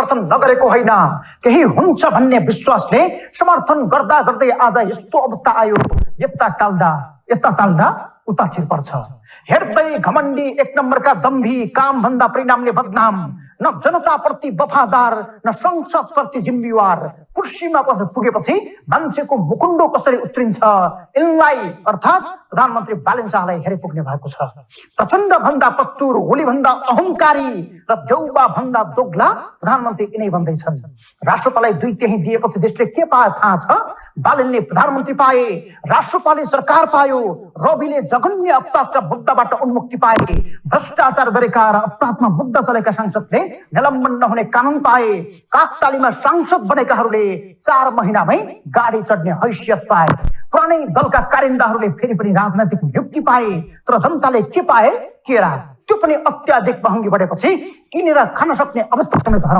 समर्थन नगरेको होइन, केही हुन्छ भन्ने विश्वासले समर्थन गर्दा गर्दै आज यस्तो अवस्था आयो। यता टाल्दा उता छिर पर्छ। हेर्दै घमण्डी, एक नम्बरका दम्भी, काम भन्दा परिणामले बदनाम, न जनताप्रति वफादार न संसदप्रति जिम्मेवार। कुर्सीमा पुगेपछि मान्छेको मुकुण्डो कसरी उत्रिन्छ यिनलाई अर्थात् प्रधानमन्त्री बालेन शाहलाई हेरे पुग्ने भएको छ। प्रचण्ड भन्दा पत्तुर, होली भन्दा अहंकारी र देउबा भन्दा दोग्ला प्रधानमन्त्री यिनै भन्दैछन्। राष्ट्रपालाई 2 त्यही दिएपछि देशले के पायो थाहा छ? बालेनले प्रधानमन्त्री पाए, राष्ट्रपालले सरकार पायो, रविले जघन्य अपराधका मुद्दाबाट उन्मुक्ति पाए, भ्रष्टाचार गरेका र अपराधमा मुद्दा चलेका सांसदले निलम्बन नहुने कानून पाए, काकतालीमा सांसद बनेकाहरूले 4 महिनामै गाडी चढ्ने हैसियत पाए, पुरानै दलका कारिन्दाहरूले फेरि पनि राजनैतिक नियुक्ति पाए। तर जनताले के पाए? केरा। त्यो पनि अत्याधिक महँगी बढेपछि किनेर खान सक्ने अवस्था समेत हराउँछ।